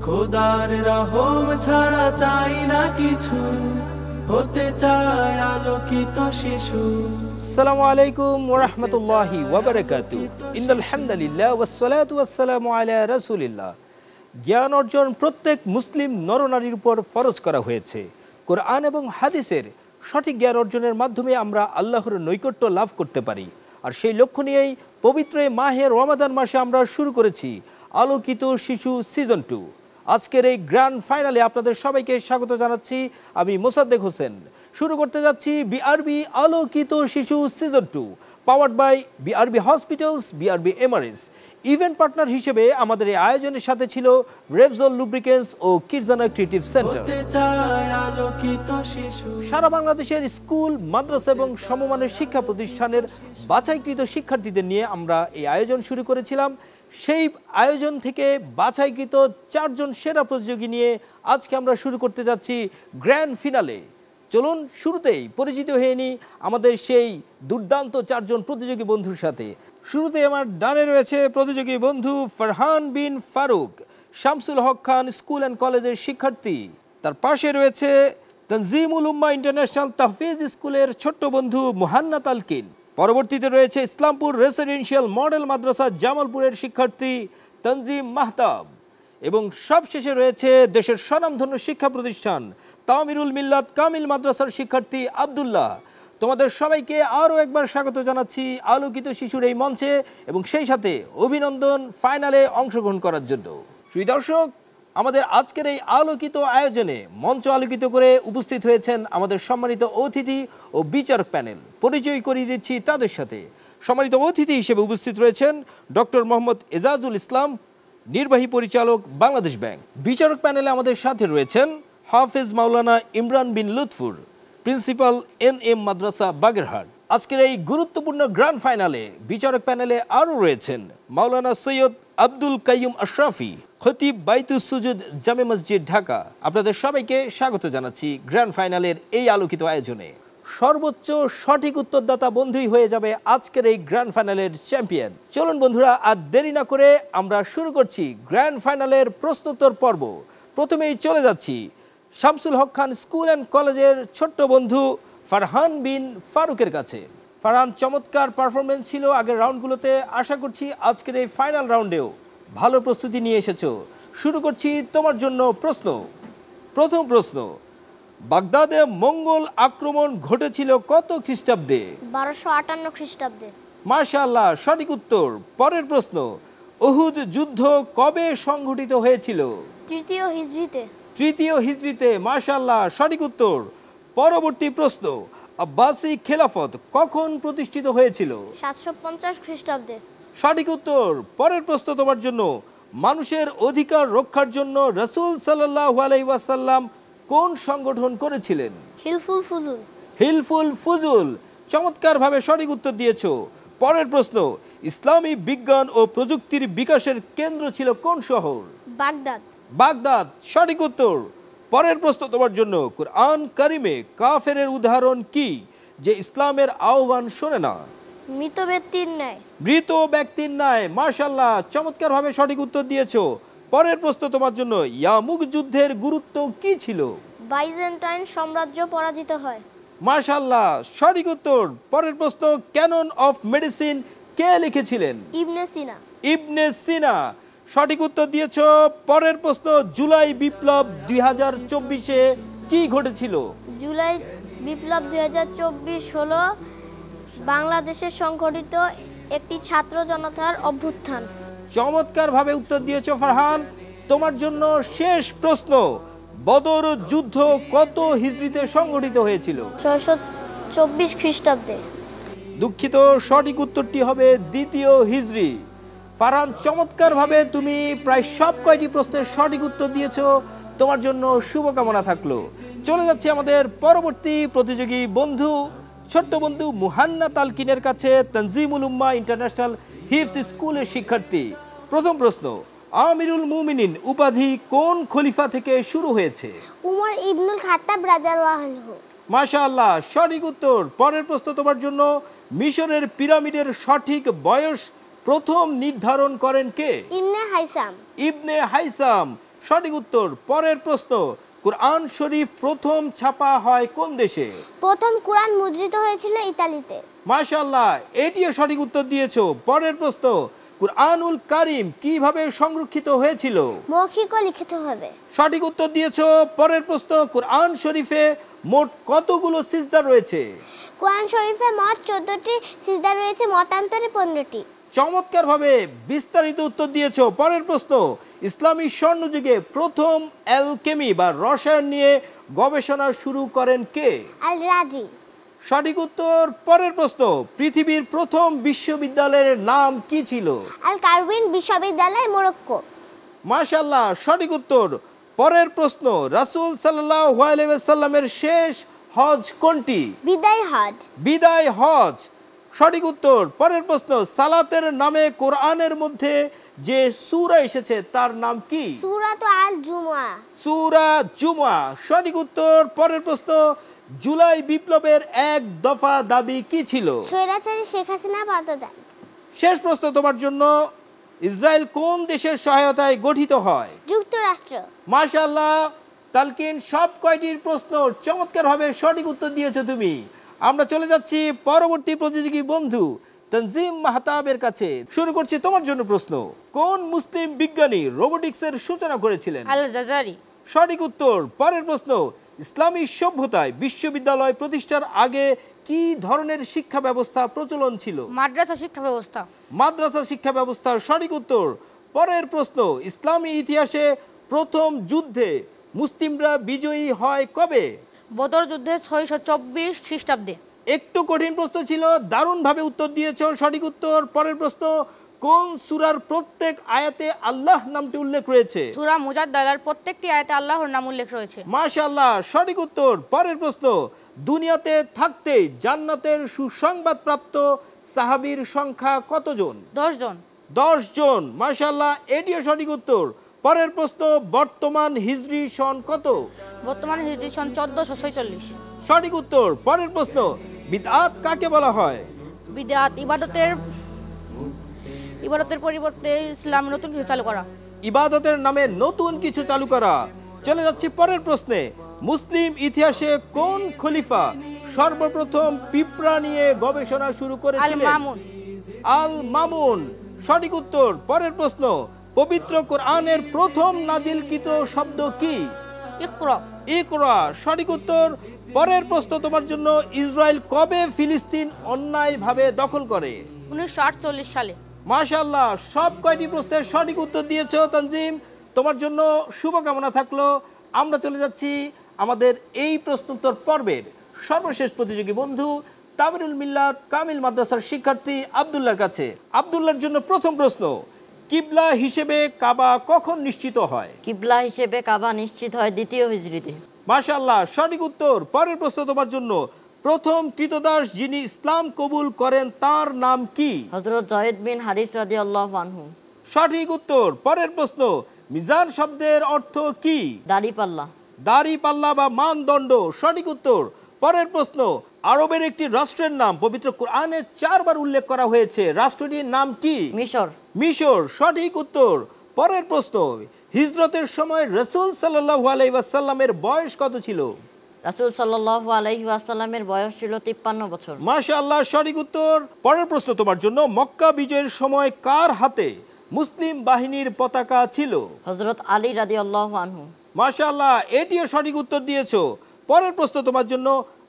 খোদার রহম ছাড়া চাই না কিছু, হতে চায় আলোকিত শিশু। আসসালামু আলাইকুম ওয়া রাহমাতুল্লাহি ওয়া বারাকাতুহু। ইন্নাল হামদালিল্লাহ ওয়াস সালাতু ওয়াস সালামু আলা রাসূলিল্লাহ। জ্ঞান অর্জন প্রত্যেক মুসলিম নরনারীর উপর ফরজ করা হয়েছে। কোরআন এবং হাদিসের সঠিক জ্ঞান অর্জনের মাধ্যমে আমরা আল্লাহর নৈকট্য লাভ করতে পারি। আর সেই লক্ষ্য নিয়েই পবিত্র মাহে রমাদান মাসে আমরা শুরু করেছি আলোকিত শিশু সিজন 2। আজকের এই গ্র্যান্ড ফাইনালে আপনাদের সবাইকে স্বাগত জানাচ্ছি। আমি মোসাদ্দেক হোসেন। শুরু করতে যাচ্ছি বিআরবি আলোকিত শিশু season 2, powered by BRB hospitals, BRB MRS. Event partner হিসেবে আমাদের এই আয়োজনের সাথে ছিল রেভজল লুব্রিকেন্টস ও কিডজানা ক্রিয়েটিভ সেন্টার। সারা বাংলাদেশের স্কুল, মাদ্রাসা এবং সমমানের শিক্ষা প্রতিষ্ঠানের বাছাইকৃত শিক্ষার্থীদের নিয়ে আমরা এই আয়োজন শুরু করেছিলাম। সেই আয়োজন থেকে বাছাইকৃত 4 জন সেরা প্রতিযোগী নিয়ে আজকে আমরা শুরু করতে যাচ্ছি গ্র্যান্ড ফিনালে। চলুন শুরুতেই পরিচিত হয়ে নিই আমাদের সেই দুর্দান্ত 4 জন প্রতিযোগী বন্ধুর সাথে। শুরুতে আমার ডানে রয়েছে প্রতিযোগী বন্ধু ফারহান বিন ফারুক, শামসুল হক খান স্কুল অ্যান্ড কলেজের শিক্ষার্থী। তার পাশে রয়েছে তানজিমুল উম্মাহ ইন্টারন্যাশনাল তাহফিজ স্কুলের ছোট্ট বন্ধু মুহান্না তালকিন। পরবর্তীতে রয়েছে ইসলামপুর রেসিডেন্সিয়াল মডেল মাদ্রাসা জামালপুরের শিক্ষার্থী তানজিম মাহতাব। এবং সবশেষে রয়েছে দেশের স্বনামধন্য শিক্ষা প্রতিষ্ঠান তামিরুল মিল্লাত কামিল মাদ্রাসার শিক্ষার্থী আব্দুল্লাহ। তোমাদের সবাইকে আরও একবার স্বাগত জানাচ্ছি আলোকিত শিশুর এই মঞ্চে এবং সেই সাথে অভিনন্দন ফাইনালে অংশগ্রহণ করার জন্য। প্রিয় দর্শক, আমাদের আজকের এই আলোকিত আয়োজনে মঞ্চ আলোকিত করে উপস্থিত হয়েছেন আমাদের সম্মানিত অতিথি ও বিচারক প্যানেল। পরিচয় করিয়ে দিচ্ছি তাদের সাথে। সম্মানিত অতিথি হিসেবে উপস্থিত রয়েছেন ডক্টর মোহাম্মদ এজাজুল ইসলাম, নির্বাহী পরিচালক বাংলাদেশ ব্যাংক। বিচারক প্যানেলে আমাদের সাথে রয়েছেন হাফেজ মাওলানা ইমরান বিন লুৎফুর, প্রিন্সিপাল NM মাদ্রাসা বাগেরহাট। আজকের এই গুরুত্বপূর্ণ গ্র্যান্ড ফাইনালে বিচারক প্যানেলে আরও রয়েছেন মাওলানা সৈয়দ আব্দুল কাইয়ুম আশরাফি, খতিব বাইতুস সুজুদ জামে মসজিদ ঢাকা। আপনাদের সবাইকে স্বাগত জানাচ্ছি গ্র্যান্ড ফাইনালের এই আলোকিত আয়োজনে। সর্বোচ্চ সঠিক উত্তরদাতা বন্ধুই হয়ে যাবে আজকের এই গ্র্যান্ড ফাইনালের চ্যাম্পিয়ন। চলুন বন্ধুরা, আর দেরি না করে আমরা শুরু করছি গ্র্যান্ড ফাইনালের প্রশ্নোত্তর পর্ব। প্রথমেই চলে যাচ্ছি শামসুল হক খান স্কুল অ্যান্ড কলেজের ছোট্ট বন্ধু ফারহান বিন ফারুকের কাছে। ফারহান, চমৎকার পারফরমেন্স ছিল আগের রাউন্ডগুলোতে। আশা করছি আজকের এই ফাইনাল রাউন্ডেও ভালো প্রস্তুতি নিয়ে এসেছো। শুরু করছি তোমার জন্য প্রশ্ন। প্রথম প্রশ্ন, বাগদাদে মঙ্গল আক্রমণ ঘটেছিল কত খ্রিস্টাব্দে? 1258 খ্রিস্টাব্দে। মাশাআল্লাহ, সঠিক উত্তর। পরের প্রশ্ন, উহুদ যুদ্ধ কবে সংঘটিত হয়েছিল? 3য় হিজরিতে। 3য় হিজরিতে। মাশাআল্লাহ, সঠিক উত্তর। পরবর্তী প্রশ্ন, আব্বাসি খেলাফত কখন প্রতিষ্ঠিত হয়েছিল? 750 খ্রিস্টাব্দে। সঠিক উত্তর। পরের প্রশ্ন তোমার জন্য, মানুষের অধিকার রক্ষার জন্য রাসূল সাল্লাল্লাহু আলাইহি ওয়াসাল্লাম কোন সংগঠন করেছিলেন? হিলফুল ফুজুল। হিলফুল ফুজুল। চমৎকারভাবে সঠিক উত্তর দিয়েছো। পরের প্রশ্ন, ইসলামী বিজ্ঞান ও প্রযুক্তির বিকাশের কেন্দ্র ছিল কোন শহর? বাগদাদ। বাগদাদ। সঠিক উত্তর। পরের প্রশ্ন তোমার জন্য, কুরআন কারিমে কাফেরের উদাহরণ কি যে ইসলামের আহ্বান শোনে না? মৃত ব্যক্তির ন্যায়। মৃত ব্যক্তির ন্যায়। মাশাআল্লাহ, চমৎকারভাবে সঠিক উত্তর দিয়েছো। পরের প্রশ্ন তোমার জন্য, ইয়ারমুক যুদ্ধের গুরুত্ব কি ছিল? বাইজেন্টাইন সাম্রাজ্য পরাজিত হয়। মাশাআল্লাহ, সঠিক উত্তর। পরের প্রশ্ন, ক্যানন অফ মেডিসিন কে লিখেছিলেন? ইবনে সিনা। ইবনে সিনা। সঠিক উত্তর দিয়েছো। পরের প্রশ্ন, জুলাই বিপ্লব 2024-এ কি ঘটেছিল? জুলাই বিপ্লব 2024 হলো বাংলাদেশে সংঘটিত একটি ছাত্র জনতার অভ্যুত্থান। চমৎকারভাবে উত্তর দিয়েছো ফারহান। তোমার জন্য শেষ প্রশ্ন, বদর যুদ্ধ কত হিজরিতে সংঘটিত হয়েছিল? 624 খ্রিস্টাব্দে। দুঃখিত, সঠিক উত্তরটি হবে 2য় হিজরি। ফারহান, চমৎকারভাবে তুমি প্রায় সব কয়টি প্রশ্নের সঠিক উত্তর দিয়েছো। তোমার জন্য শুভকামনা থাকলো। চলে যাচ্ছি আমাদের পরবর্তী প্রতিযোগী বন্ধু, ছোট্ট বন্ধু মুহান্না তালকিনের কাছে, তানজিমুল উম্মাহ ইন্টারন্যাশনাল হিফজ স্কুলের শিক্ষার্থী। প্রথম প্রশ্ন, আমিরুল মুমিনিন উপাধি কোন খলিফা থেকে শুরু হয়েছে? উমর ইবনুল খাত্তাব রাদিয়াল্লাহু আনহু। মাশাআল্লাহ, সঠিক উত্তর। পরের প্রশ্ন তোমার জন্য, মিশরের পিরামিডের সঠিক বয়স প্রথম নির্ধারণ করেন কে? ইবনে হাইসাম। ইবনে হাইসাম। সঠিক উত্তর। পরের প্রশ্ন, কুরআন শরীফ প্রথম ছাপা হয় কোন দেশে? প্রথম কোরআন মুদ্রিত হয়েছিল ইতালিতে। মাশাআল্লাহ, এটিও সঠিক উত্তর দিয়েছো। পরের প্রশ্ন, কুরআনুল কারীম কিভাবে সংরক্ষিত হয়েছিল? মৌখিক ও লিখিত হবে। সঠিক উত্তর দিয়েছো। পরের প্রশ্ন, কুরআন শরীফে মোট কতগুলো সিজদা রয়েছে? কোরআন শরীফে মোট 14টি সিজদা রয়েছে, মতান্তরে 15টি। চমৎকারভাবে বিস্তারিত উত্তর দিয়েছো। পরের প্রশ্ন, ইসলামী স্বর্ণযুগে প্রথম অ্যালকেমি বা রসায়ন নিয়ে গবেষণা শুরু করেন কে? আল রাজি। সঠিক উত্তর। পরের প্রশ্ন, পৃথিবীর প্রথম বিশ্ববিদ্যালয়ের নাম কি ছিল? আল কারউইন বিশ্ববিদ্যালয়, মরক্কো। মাশাআল্লাহ, সঠিক উত্তর। পরের প্রশ্ন, রাসূল সাল্লাল্লাহু আলাইহি ওয়াসাল্লামের শেষ হজ কোনটি? বিদায় হজ। বিদায় হজ। সঠিক উত্তর। পরের প্রশ্ন, সালাতের নামে কোরআনের মধ্যে যে সূরা এসেছে তার নাম কি? সূরাত আল জুমআ। সূরা জুমআ। সঠিক উত্তর। পরের প্রশ্ন, জুলাই বিপ্লবের এক দফা দাবি কি ছিল? স্বৈরাচারী শেখ হাসিনা পদত্যাগ। শেষ প্রশ্ন তোমার জন্য, ইসরায়েল কোন দেশের সহায়তায় গঠিত হয়? যুক্তরাষ্ট্র। মাশাআল্লাহ, তালকিন সব কয়টির প্রশ্ন চমৎকারভাবে সঠিক উত্তর দিয়েছো তুমি। আমরা চলে যাচ্ছি পরবর্তী প্রতিযোগী বন্ধু তানজিম মাহতাবের কাছে। শুরু করছি তোমার জন্য প্রশ্ন, কোন মুসলিম বিজ্ঞানী রোবোটিক্সের সূচনা করেছিলেন? আল জাজারি। সঠিক উত্তর। পরের প্রশ্ন, ইসলামী সভ্যতায় বিশ্ববিদ্যালয় প্রতিষ্ঠার আগে কি ধরনের শিক্ষা ব্যবস্থা প্রচলন ছিল? মাদ্রাসা শিক্ষা ব্যবস্থা। মাদ্রাসা শিক্ষা ব্যবস্থা। সঠিক উত্তর। পরের প্রশ্ন, ইসলামী ইতিহাসে প্রথম যুদ্ধে মুসলিমরা বিজয়ী হয় কবে? বদর যুদ্ধে 624 খ্রিস্টাব্দে। একটু কঠিন প্রশ্ন ছিল, দারুণভাবে উত্তর দিয়েছো। সঠিক উত্তর। পরের প্রশ্ন, কোন সূরার প্রত্যেক আয়াতে আল্লাহ নামটি উল্লেখ রয়েছে? সূরা মুজাদ্দালার প্রত্যেকটি আয়াতে আল্লাহর নাম উল্লেখ রয়েছে। মাশাআল্লাহ, সঠিক উত্তর। পরের প্রশ্ন, দুনিয়াতে থাকতে জান্নাতের সুসংবাদ প্রাপ্ত সাহাবীর সংখ্যা কতজন? 10 জন। 10 জন। মাশাআল্লাহ, এটিও সঠিক উত্তর। পরের প্রশ্ন, বর্তমান হিজরি সন কত? বর্তমান হিজরি সন 1446। সঠিক উত্তর। পরের প্রশ্ন, বিদআত কাকে বলা হয়? বিদআত ইবাদতের পরিবর্তে ইসলাম নতুন কিছু চালু করা। ইবাদতের নামে নতুন কিছু চালু করা। চলে যাচ্ছি পরের প্রশ্নে, মুসলিম ইতিহাসে কোন খলিফা সর্বপ্রথম পিঁপড়া নিয়ে গবেষণা শুরু আল করেছিলেন? মামুন। আল মামুন। সঠিক উত্তর। পরের প্রশ্ন, পবিত্র কোরআনের প্রথম নাজিলকৃত শব্দ কি? ইকরা। ইকরা। সঠিক উত্তর। পরের প্রশ্ন তোমার জন্য, ইসরায়েল কবে ফিলিস্তিন অন্যায়ভাবে দখল করে? 1948 সালে। মাশাআল্লাহ, সব কয়টি প্রশ্নের সঠিক উত্তর দিয়েছো তানজিম, তোমার জন্য শুভকামনা থাকলো। আমরা চলে যাচ্ছি আমাদের এই প্রশ্নোত্তর পর্বের সর্বশেষ প্রতিযোগী বন্ধু তামিরুল মিল্লাত কামিল মাদ্রাসার শিক্ষার্থী আব্দুল্লাহর কাছে। আব্দুল্লাহর জন্য প্রথম প্রশ্ন, কিবলা হিসেবে কাবা কখন নিশ্চিত হয়? কিবলা হিসেবে কাবা নিশ্চিত হয় 2য় হিজরিতে। মাশাআল্লাহ, সঠিক উত্তর। পরের প্রশ্ন তোমার জন্য, প্রথম কৃতদাস যিনি ইসলাম কবুল করেন তার নাম কি? হযরত যায়েদ বিন হারিস রাদিয়াল্লাহু আনহু। সঠিক উত্তর। পরের প্রশ্ন, মিজান শব্দের অর্থ কি? দাড়িপাল্লা। দাড়িপাল্লা বা মানদণ্ড। সঠিক উত্তর। পরের প্রশ্ন, আরবের একটি রাষ্ট্রের নাম পবিত্র কোরআনে 4 বার উল্লেখ করা হয়েছে, রাষ্ট্রটির নাম কি? মিশর। মিশর। সঠিক উত্তর। পরের প্রশ্ন, হিজরতের সময় রাসূল সাল্লাল্লাহু আলাইহি ওয়াসাল্লামের বয়স কত ছিল? রাসূল সাল্লাল্লাহু আলাইহি ওয়াসাল্লামের বয়স ছিল 53 বছর। মাশাআল্লাহ, সঠিক উত্তর। পরের প্রশ্ন তোমার জন্য, মক্কা বিজয়ের সময় কার হাতে মুসলিম বাহিনীর পতাকা ছিল? হযরত আলী রাদিয়াল্লাহু আনহু। মাশাআল্লাহ, এটিও সঠিক উত্তর দিয়েছো। পরের প্রশ্ন তোমার জন্য,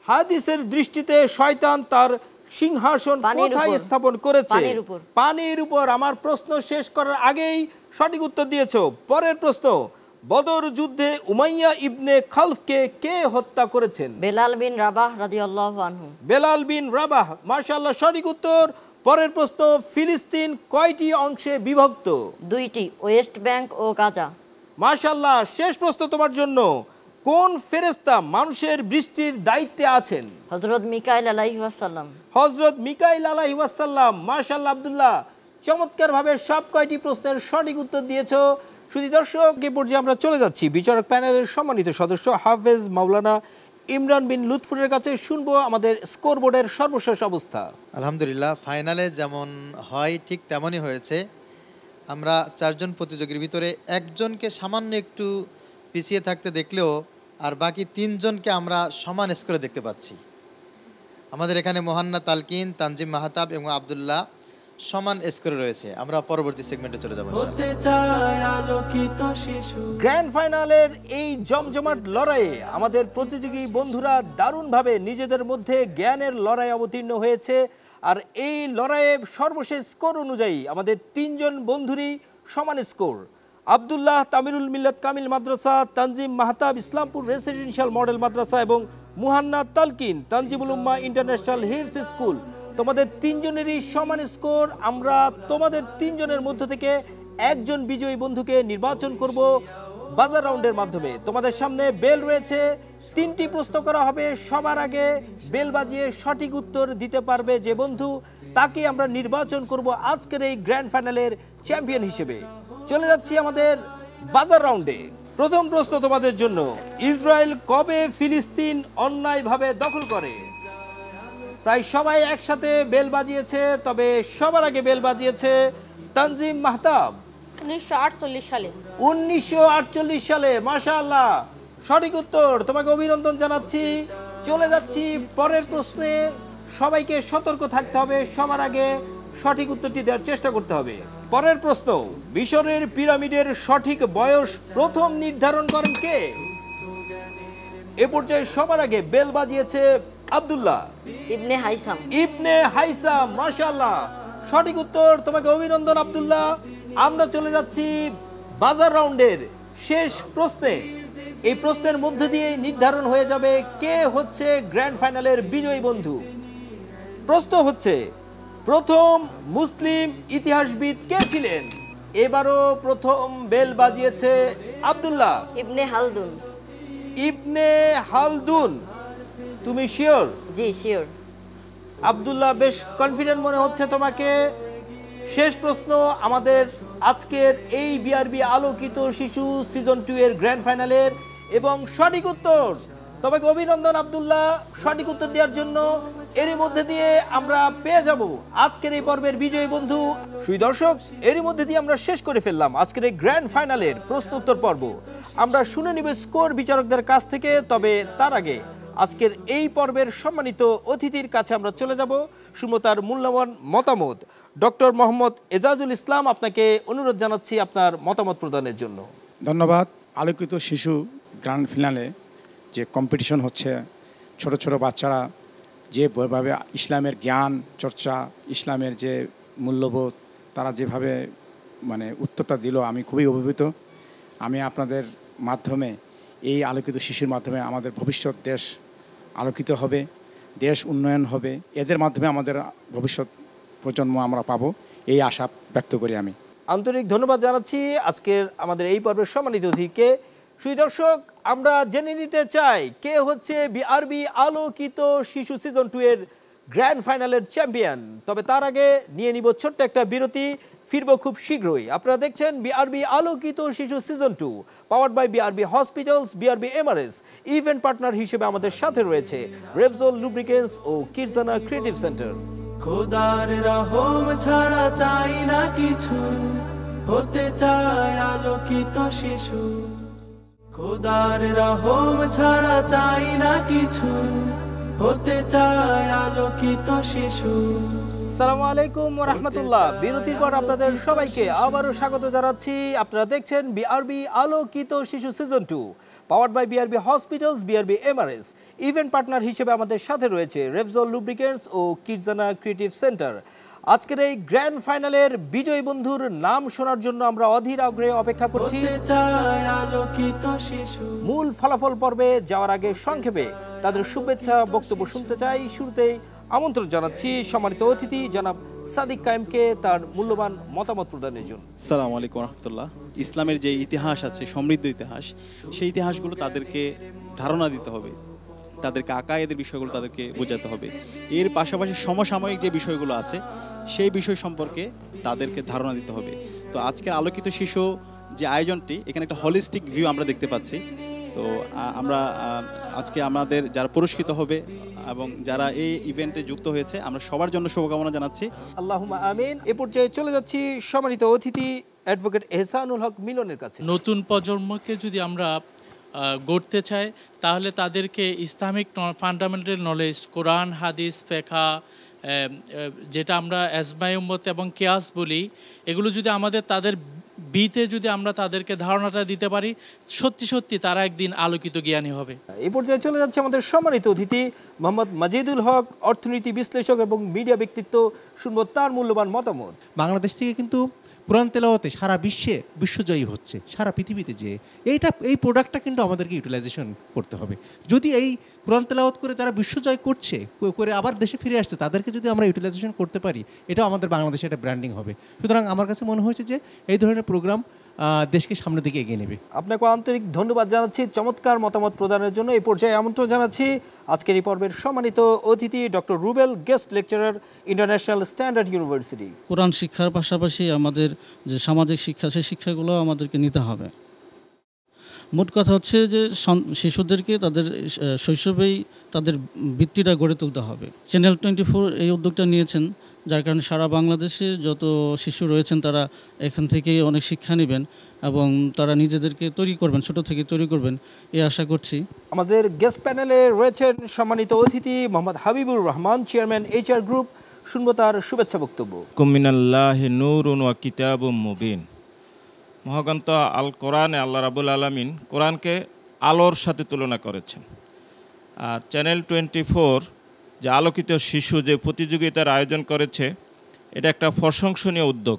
হাদিসের দৃষ্টিতে শয়তান তার সিংহাসন কোথায় স্থাপন করেছে? পানির উপর। আমার প্রশ্ন শেষ করার আগেই সঠিক উত্তর দিয়েছো। পরের প্রশ্ন, বদর যুদ্ধে উমাইয়া ইবনে খালফকে কে হত্যা করেছেন? বেলাল বিন রাবাহ রাদিয়াল্লাহু আনহু। বেলাল বিন রাবাহ। মাশাআল্লাহ, সঠিক উত্তর। পরের প্রশ্ন, ফিলিস্তিন কয়টি অংশে বিভক্ত? 2টি, ওয়েস্ট ব্যাংক ও গাজা। মাশাআল্লাহ, শেষ প্রশ্ন তোমার জন্য, কোন ফেরেশতা মানুষের বৃষ্টির দায়িত্বে আছেন? হযরত মিকাইল আলাইহিস সালাম। হযরত মিকাইল আলাইহিস সালাম। মাশাআল্লাহ আব্দুল্লাহ, চমৎকারভাবে সব কয়টি প্রশ্নের সঠিক উত্তর দিয়েছো। শুধু দর্শক, এই পর্যায়ে আমরা চলে যাচ্ছি বিচারক প্যানেলের সম্মানিত সদস্য হাফেজ মাওলানা ইমরান বিন লুৎফুরের কাছে। শুনবো আমাদের স্কোরবোর্ডের সর্বশেষ অবস্থা। আলহামদুলিল্লাহ, ফাইনালে যেমন হয় ঠিক তেমনই হয়েছে। আমরা 4 জন প্রতিযোগীর ভিতরে একজনকে সামান্য একটু পিছিয়ে থাকতে দেখলেও আর বাকি 3 জনকে আমরা সমান স্কোরে দেখতে পাচ্ছি। আমাদের এখানে মোহান্না তালকিন, তানজিম মাহতাব এবং আব্দুল্লাহ সমান স্কোরে রয়েছে। আমরা পরবর্তী সেগমেন্টে চলে যাব। হতে চায় আলোকিত শিশু। গ্র্যান্ড ফাইনালের এই জমজমাট লড়াইয়ে আমাদের প্রতিযোগী বন্ধুরা দারুণভাবে নিজেদের মধ্যে জ্ঞানের লড়াই অবতীর্ণ হয়েছে। আর এই লড়াইয়ে সর্বশেষ স্কোর অনুযায়ী আমাদের 3 জন বন্ধুরই সমান স্কোর। আব্দুল্লাহ তামিরুল মিল্লাত কামিল মাদ্রাসা, তানজিম মাহতাব ইসলামপুর রেসিডেন্সিয়াল মডেল মাদ্রাসা এবং মুহান্না তালকিন তানজিবুল উম্মাহ ইন্টারন্যাশনাল হিফজ স্কুল, তোমাদের 3 জনেরই সমান স্কোর। আমরা তোমাদের 3 জনের মধ্য থেকে একজন বিজয়ী বন্ধুকে নির্বাচন করব বাজার রাউন্ডের মাধ্যমে। তোমাদের সামনে বেল রয়েছে, 3টি প্রশ্ন করা হবে। সবার আগে বেল বাজিয়ে সঠিক উত্তর দিতে পারবে যে বন্ধু, তাকে আমরা নির্বাচন করব আজকের এই গ্র্যান্ড ফাইনালের চ্যাম্পিয়ন হিসেবে। চলে যাচ্ছি আমাদের বাজার রাউন্ডে। প্রথম প্রশ্ন তোমাদের জন্য, ইসরায়েল কবে ফিলিস্তিন অন্যায়ভাবে দখল করে? প্রায় সবাই একসাথে বেল বাজিয়েছে, তবে সবার আগে বেল বাজিয়েছে তানজিম মাহতাব। 1948 সালে। 1948 সালে, মাশাআল্লাহ, সঠিক উত্তর। তোমাকে অভিনন্দন জানাচ্ছি। চলে যাচ্ছি পরের প্রশ্নে। সবাইকে সতর্ক থাকতে হবে, সবার আগে সঠিক উত্তরটি দেওয়ার চেষ্টা করতে হবে। পরের প্রশ্ন, মিশরের পিরামিডের সঠিক বয়স প্রথম নির্ধারণ করেন কে? এ পর্যায়ে সবার আগে বেল বাজিয়েছে আব্দুল্লাহ। ইবনে হাইসাম। ইবনে হাইসাম, মাশাআল্লাহ, সঠিক উত্তর। তোমাকে অভিনন্দন আব্দুল্লাহ। আমরা চলে যাচ্ছি বাজার রাউন্ডের শেষ প্রশ্নে। এই প্রশ্নের মধ্য দিয়ে নির্ধারণ হয়ে যাবে কে হচ্ছে গ্র্যান্ড ফাইনালের বিজয়ী বন্ধু। প্রশ্ন হচ্ছে, প্রথম মুসলিম ইতিহাসবিদ কে ছিলেন? এবারও প্রথম বেল বাজিয়েছে আব্দুল্লাহ। ইবনে হালদুন। ইবনে হালদুন, তুমি শিওর? জি শিওর। আব্দুল্লাহ, বেশ কনফিডেন্ট মনে হচ্ছে তোমাকে। শেষ প্রশ্ন আমাদের আজকের এই বিআরবি আলোকিত শিশু সিজন 2 এর গ্র্যান্ড ফাইনালের, এবং সঠিক উত্তর। তোমাকে অভিনন্দন আব্দুল্লাহ সঠিক উত্তর দেওয়ার জন্য। এরই মধ্যে দিয়ে আমরা পেয়ে যাব আজকের এই পর্বের বিজয়ী বন্ধু। সুই দর্শক, এরই মধ্যে দিয়ে আমরা শেষ করে ফেললাম আজকের এই গ্র্যান্ড ফাইনালের প্রশ্ন উত্তর পর্ব। আমরা শুনে নিব স্কোর বিচারকদের কাছ থেকে। তবে তার আগে আজকের এই পর্বের সম্মানিত অতিথির কাছে আমরা চলে যাব, শুনবো তার মূল্যবান মতামত। ডক্টর মোহাম্মদ এজাজুল ইসলাম, আপনাকে অনুরোধ জানাচ্ছি আপনার মতামত প্রদানের জন্য। ধন্যবাদ। আলোকিত শিশু গ্র্যান্ড ফিনালে যে কম্পিটিশন হচ্ছে, ছোট ছোট বাচ্চারা যেভাবে ইসলামের জ্ঞান চর্চা, ইসলামের যে মূল্যবোধ, তারা যেভাবে উত্তরটা দিল, আমি খুবই অভিভূত। আমি আপনাদের মাধ্যমে, এই আলোকিত শিশুর মাধ্যমে আমাদের ভবিষ্যৎ দেশ আলোকিত হবে, দেশ উন্নয়ন হবে। এদের মাধ্যমে আমাদের ভবিষ্যৎ প্রজন্ম আমরা পাবো, এই আশা ব্যক্ত করি আমি। আন্তরিক ধন্যবাদ জানাচ্ছি আজকের আমাদের এই পর্বের সম্মানিত অতিথিকে। সুই দর্শক, আমরা জেনে নিতে চাই কে হচ্ছে বিআরবি আলোকিত শিশু সিজন 2 এর গ্র্যান্ড ফাইনালের চ্যাম্পিয়ন। তবে তার আগে নিয়ে নিব ছোট্ট একটা বিরতি, ফিরবো খুব শীঘ্রই। আপনারা দেখছেন বিআরবি আলোকিত শিশু season 2, powered by BRB hospitals, BRB MRS. Event partner হিসেবে আমাদের সাথে রয়েছে রেভজল লুব্রিকেন্টস ও কিরজানা ক্রিয়েটিভ সেন্টার। খোদার রহম ছাড়া চাই না কিছু, হতে চায় আলোকিত শিশু। খোদার রহম ছাড়া চাই না কিছু, হতে চায় আলোকিত শিশু। আসসালামু আলাইকুম ওয়া রাহমাতুল্লাহ। বিরতির পর আপনাদের সবাইকে আবারও স্বাগত জানাচ্ছি। আপনারা দেখছেন বিআরবি আলোকিত শিশু season 2, powered by BRB hospitals, BRB MRS. Event partner হিসেবে আমাদের সাথে রয়েছে রেভজল লুব্রিকেন্টস ও কিরজানা ক্রিয়েটিভ সেন্টার। আজকের এই গ্র্যান্ড ফাইনালের বিজয়ী বন্ধুর নাম শোনার জন্য আমরা অধীর আগ্রহে অপেক্ষা করছি। মূল ফলাফল পর্বে যাওয়ার আগে সংক্ষেপে তাদের শুভেচ্ছা বক্তব্য শুনতে চাই। শুরুতেই আমন্ত্রণ জানাচ্ছি সম্মানিত অতিথি জনাব সাদিক কায়েমকে তার মূল্যবান মতামত প্রদানের জন্য। আসসালামু আলাইকুম রহমতুল্লাহ। ইসলামের যে ইতিহাস আছে, সমৃদ্ধ ইতিহাস, সেই ইতিহাসগুলো তাদেরকে ধারণা দিতে হবে, তাদেরকে আকায়েদের বিষয়গুলো তাদেরকে বোঝাতে হবে। এর পাশাপাশি সমসাময়িক যে বিষয়গুলো আছে সেই বিষয় সম্পর্কে তাদেরকে ধারণা দিতে হবে। তো আজকের আলোকিত শিশু যে আয়োজনটি, এখানে একটা হলিস্টিক ভিউ আমরা দেখতে পাচ্ছি। তো আমরা আজকে আমাদের যারা পুরস্কৃত হবে এবং যারা এই ইভেন্টে যুক্ত হয়েছে, আমরা সবার জন্য শুভকামনা জানাচ্ছি। আল্লাহুম্মা আমিন। এ পর্যায়ে চলে যাচ্ছি সম্মানিত অতিথি অ্যাডভোকেট এহসানুল হক মিলনের কাছে। নতুন প্রজন্মকে যদি আমরা গড়তে চাই তাহলে তাদেরকে ইসলামিক ফান্ডামেন্টাল নলেজ, কোরআন, হাদিস, ফিকহ, যেটা আমরা এজমায়ে উম্মত এবং কিয়াস বলি, এগুলো যদি তাদের বিতে যদি আমরা তাদেরকে ধারণাটা দিতে পারি, সত্যি সত্যি তারা একদিন আলোকিত জ্ঞানী হবে। এই পর্যায়ে চলে যাচ্ছে আমাদের সম্মানিত অতিথি মোহাম্মদ মাজিদুল হক, অর্থনীতি বিশ্লেষক এবং মিডিয়া ব্যক্তিত্ব। শুনবো তার মূল্যবান মতামত। বাংলাদেশ থেকে কিন্তু কোরআন তেলাওয়াতে সারা বিশ্বজয়ী হচ্ছে, সারা পৃথিবীতে যে এই প্রোডাক্টটা কিন্তু আমাদেরকে ইউটিলাইজেশন করতে হবে। যদি এই কোরআন তেলাওয়াত করে যারা বিশ্বজয় করে আবার দেশে ফিরে আসছে, তাদেরকে যদি আমরা ইউটিলাইজেশন করতে পারি, এটাও আমাদের বাংলাদেশে একটা ব্র্যান্ডিং হবে। সুতরাং আমার কাছে মনে হয়েছে যে এই ধরনের প্রোগ্রাম দেশকে সামনের দিকে এগিয়ে নেবে। আপনাকে আন্তরিক ধন্যবাদ জানাচ্ছি চমৎকার মতামত প্রদানের জন্য। এই পর্যায়ে আমন্ত্রণ জানাচ্ছি আজকের এই পর্বের সম্মানিত অতিথি doctor Rubel, guest lecturer, international standard university. কোরআন শিক্ষার পাশাপাশি আমাদের যে সামাজিক শিক্ষা, সেই শিক্ষাগুলো আমাদেরকে নিতে হবে। মোট কথা হচ্ছে যে শিশুদেরকে তাদের শৈশবেই তাদের বৃত্তিটা গড়ে তুলতে হবে। চ্যানেল 24 এই উদ্যোগটা নিয়েছেন, যার কারণে সারা বাংলাদেশে যত শিশু রয়েছেন তারা এখান থেকে অনেক শিক্ষা নেবেন এবং তারা নিজেদেরকে তৈরি করবেন, ছোট থেকে তৈরি করবেন, এই আশা করছি। আমাদের গেস্ট প্যানেলে রয়েছেন সম্মানিত অতিথি Mohammad Habibur Rahman, chairman HR group. শুনবো তার শুভেচ্ছা বক্তব্য। কুমিনাল্লাহি নূরুন ওয়া কিতাবুম মুবিন। মহাগ্রন্থ আল কোরআনে আল্লাহ রাব্বুল আলামিন কোরআনকে আলোর সাথে তুলনা করেছেন। আর চ্যানেল 24 যে আলোকিত শিশু যে প্রতিযোগিতার আয়োজন করেছে, এটা একটা প্রশংসনীয় উদ্যোগ।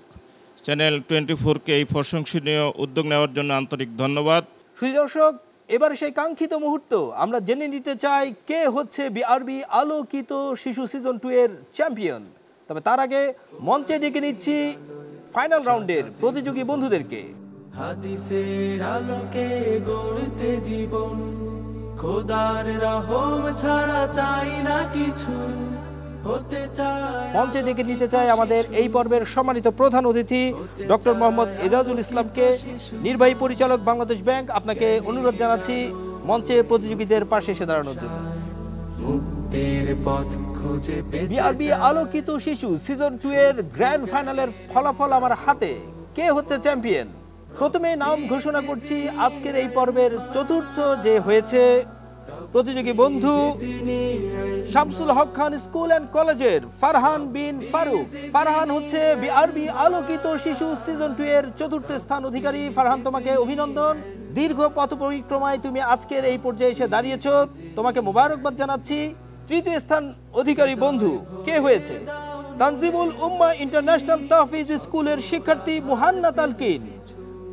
চ্যানেল 24কে এই প্রশংসনীয় উদ্যোগ নেওয়ার জন্য আন্তরিক ধন্যবাদ। দর্শক, এবার সেই কাঙ্ক্ষিত মুহূর্ত আমরা জেনে নিতে চাই কে হচ্ছে বিআরবি আলোকিত শিশু সিজন 2 এর চ্যাম্পিয়ন। তবে তার আগে মঞ্চে ডেকে নিচ্ছি ফাইনাল রাউন্ডের প্রতিযোগী বন্ধুদেরকে। হাদিসের আলোকে গড়তে জীবন, খোদার রহম ছাড়া চাই না কিছু, হতে চাই। মঞ্চে ডেকে নিতে চাই আমাদের এই পর্বের সম্মানিত প্রধান অতিথি ডক্টর মোহাম্মদ এজাজুল ইসলামকে, নির্বাহী পরিচালক বাংলাদেশ ব্যাংক। আপনাকে অনুরোধ জানাচ্ছি মঞ্চে প্রতিযোগীদের পাশে এসে দাঁড়ানোর জন্য। মুক্তির পথ খুঁজে পেতে বিআরবি আলোকিত শিশু সিজন 2 এর গ্র্যান্ড ফাইনালের ফলাফল আমার হাতে। কে হচ্ছে চ্যাম্পিয়ন? প্রথমে নাম ঘোষণা করছি আজকের এই পর্বের চতুর্থ যে হয়েছে প্রতিযোগী বন্ধু শামসুল হক খান স্কুল অ্যান্ড কলেজের ফারহান বিন ফারুক। ফারহান হচ্ছে বিআরবি আলোকিত শিশু সিজন 2 এর চতুর্থ স্থান অধিকারী। ফারহান, তোমাকে অভিনন্দন। দীর্ঘ পথ পরিক্রমায় তুমি আজকের এই পর্যায়ে এসে দাঁড়িয়েছো, তোমাকে মোবারকবাদ জানাচ্ছি। তৃতীয় স্থান অধিকারী বন্ধু কে হয়েছে? তানজিমুল উম্মাহ ইন্টারন্যাশনাল তাহফিজ স্কুলের শিক্ষার্থী মুহান্না তালকিন।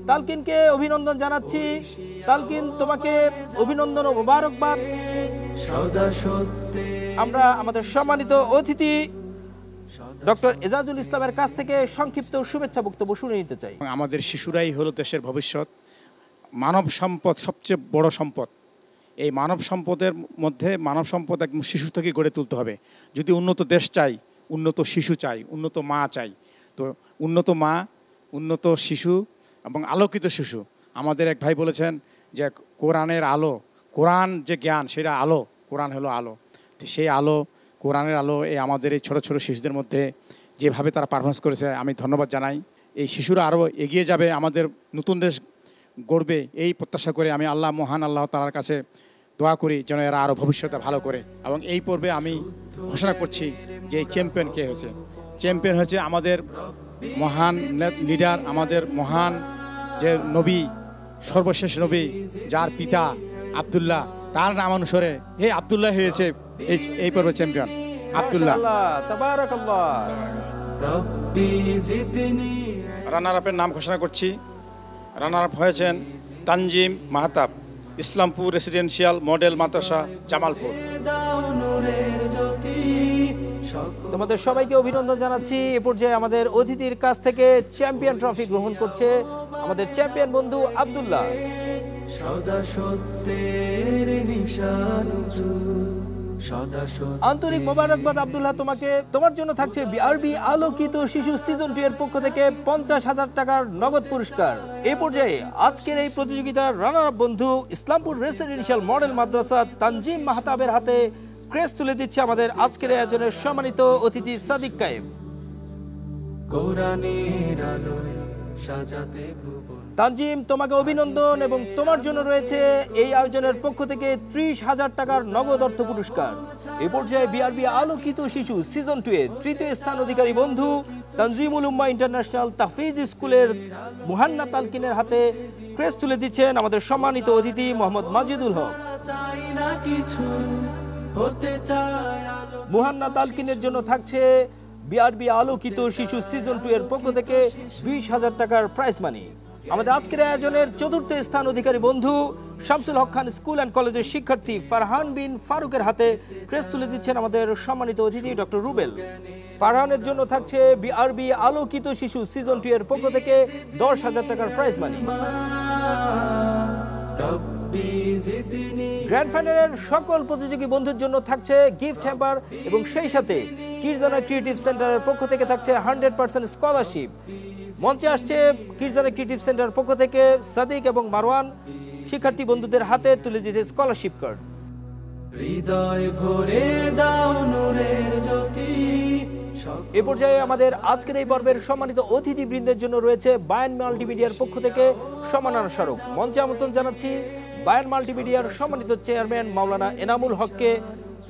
তালকিনকে অভিনন্দন জানাচ্ছি। তালকিন, তোমাকে অভিনন্দন ও মোবারকবাদ। আমরা আমাদের সম্মানিত অতিথি ডক্টর এজাজুল ইসলামের কাছ থেকে সংক্ষিপ্ত শুভেচ্ছা বক্তব্য শুনে নিতে চাই। আমাদের শিশুরাই হলো দেশের ভবিষ্যৎ। মানব সম্পদ সবচেয়ে বড় সম্পদ। এই মানব সম্পদের মধ্যে মানব সম্পদ একদম শিশু থেকে গড়ে তুলতে হবে। যদি উন্নত দেশ চাই, উন্নত শিশু চাই, উন্নত মা চাই। তো উন্নত মা, উন্নত শিশু এবং আলোকিত শিশু। আমাদের এক ভাই বলেছেন যে কোরআনের আলো, কোরআন যে জ্ঞান সেটা আলো, কোরআন হলো আলো। তো সেই আলো, কোরআনের আলো এই আমাদের এই ছোটো ছোটো শিশুদের মধ্যে যেভাবে তারা পারফরমেন্স করেছে, আমি ধন্যবাদ জানাই। এই শিশুরা আরও এগিয়ে যাবে, আমাদের নতুন দেশ গড়বে, এই প্রত্যাশা করে আমি মহান আল্লাহ তাআলার কাছে দোয়া করি যেন এরা আরও ভবিষ্যতে ভালো করে। এবং এই পর্বে আমি ঘোষণা করছি যে এই চ্যাম্পিয়ন কে হয়েছে। চ্যাম্পিয়ন হয়েছে আমাদের মহান লিডার, আমাদের মহান যে নবী, সর্বশেষ নবী, যার পিতা আব্দুল্লাহ, তার নাম অনুসারে আব্দুল্লাহ হয়েছে এই পর্বে চ্যাম্পিয়ন। আব্দুল্লাহ। রানার আপের নাম ঘোষণা করছি। রানার আপ হয়েছেন তানজিম মাহতাব, ইসলামপুর রেসিডেন্সিয়াল মডেল মাদ্রাসা, জামালপুর। তোমাদের সবাইকে অভিনন্দন জানাচ্ছি। এ পর্যায়ে আমাদের অতিথির কাছ থেকে চ্যাম্পিয়ন ট্রফি গ্রহণ করছে আমাদের চ্যাম্পিয়ন বন্ধু আব্দুল্লাহ। আন্তরিক মোবারকবাদ আব্দুল্লাহ তোমাকে। তোমার জন্য থাকছে বিআরবি আলোকিত শিশু সিজন 2 এর পক্ষ থেকে 50,000 টাকার নগদ পুরস্কার। এই পর্যায়ে আজকের এই প্রতিযোগিতার রানার আপ বন্ধু ইসলামপুর রেসিডেন্সিয়াল মডেল মাদ্রাসা তানজিম মাহতাবের হাতে ক্রেস্ট তুলে দিচ্ছে আমাদের আজকের আয়োজনের সম্মানিত অতিথি সাদিক কায়েম। কোরআনের আলোয় সাজাতে ভুবন। তানজিম, তোমাকে অভিনন্দন এবং তোমার জন্য রয়েছে এই আয়োজনের পক্ষ থেকে 30,000 টাকার নগদ অর্থ পুরস্কার। এ পর্যায়ে বিআরবি আলোকিত শিশু সিজন 2 এর তৃতীয় স্থান অধিকারী বন্ধু তানজিমুল উম্মাহ ইন্টারন্যাশনাল তাহফিজ স্কুলের মুহান্না তালকিনের হাতে ক্রেস্ট তুলে দিচ্ছেন আমাদের সম্মানিত অতিথি মোহাম্মদ মাজিদুল হক। চাই না কিছু, হতে চাই আলো। মুহান্না তালকিনের জন্য থাকছে বিআরবি আলোকিত শিশু সিজন 2 এর পক্ষ থেকে 20,000 টাকার প্রাইজ মানি। আমাদের আজকের আয়োজনের চতুর্থ স্থান অধিকারী বন্ধু শামসুল হক খান স্কুল অ্যান্ড কলেজের শিক্ষার্থী ফারহান বিন ফারুকের হাতে ক্রেস্ট তুলে দিচ্ছেন আমাদের সম্মানিত অতিথি ডক্টর রুবেল। ফারহানের জন্য থাকছে বিআরবি আলোকিত শিশু সিজন 2 এর পক্ষ থেকে 10,000 টাকার প্রাইজ মানি। গ্র্যান্ড ফাইনালের সকল প্রতিযোগী বন্ধুর জন্য থাকছে গিফট হ্যাম্পার এবং সেই সাথে কিরজানা ক্রিয়েটিভ সেন্টারের পক্ষ থেকে থাকছে 100% স্কলারশিপ। মঞ্চে আসছে কিরজানা ক্রিয়েটিভ সেন্টারের পক্ষ থেকে সাদিক এবং মারওয়ান শিক্ষার্থী বন্ধুদের হাতে তুলে দিয়েছে স্কলারশিপ কার্ড। হৃদয় ভরে দাও নূরের জ্যোতি। এ পর্যায়ে আমাদের আজকের এই পর্বের সম্মানিত অতিথিবৃন্দের জন্য রয়েছে বায়ান মাল্টিমিডিয়ার পক্ষ থেকে সম্মাননা স্মারক। মঞ্চে আমন্ত্রণ জানাচ্ছি বায়ান মাল্টিমিডিয়ার সম্মানিত চেয়ারম্যান মাওলানা এনামুল হককে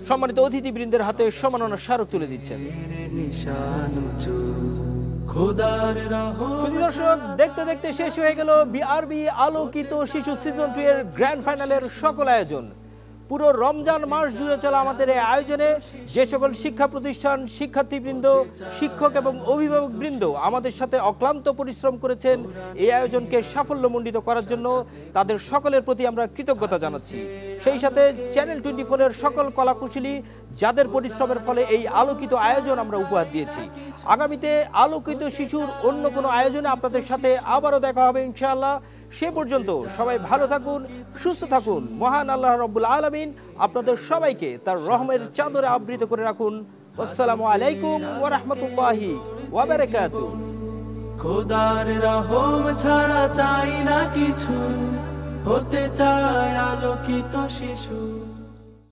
সম্মানিত অতিথিবৃন্দের হাতে সম্মাননা স্মারক তুলে দিচ্ছেন। দর্শক, দেখতে দেখতে শেষ হয়ে গেল বিআরবি আলোকিত শিশু সিজন 2 এর গ্র্যান্ড ফাইনালের সকল আয়োজন। পুরো রমজান মাস জুড়ে চলা আমাদের এই আয়োজনে যে সকল শিক্ষা প্রতিষ্ঠান, শিক্ষার্থীবৃন্দ, শিক্ষক এবং অভিভাবকবৃন্দ আমাদের সাথে অক্লান্ত পরিশ্রম করেছেন এই আয়োজনকে সাফল্যমণ্ডিত করার জন্য, তাদের সকলের প্রতি আমরা কৃতজ্ঞতা জানাচ্ছি। সেই সাথে চ্যানেল 24 এর সকল কলাকুশলী যাদের পরিশ্রমের ফলে এই আলোকিত আয়োজন আমরা উপহার দিয়েছি। আগামীতে আলোকিত শিশুর অন্য কোনো আয়োজনে আপনাদের সাথে আবারও দেখা হবে ইনশাআল্লাহ। সে পর্যন্ত সবাই ভালো থাকুন, সুস্থ থাকুন। মহান আল্লাহ রাব্বুল আলামিন আপনাদের সবাইকে তার রহমের চাদরে আবৃত করে রাখুন। আসসালামু আলাইকুম ওয়া রাহমাতুল্লাহি ওয়া বারাকাতুহু। খোদার রহম ছাড়া চাই না কিছু, হতে চাই আলোকিত শিশু।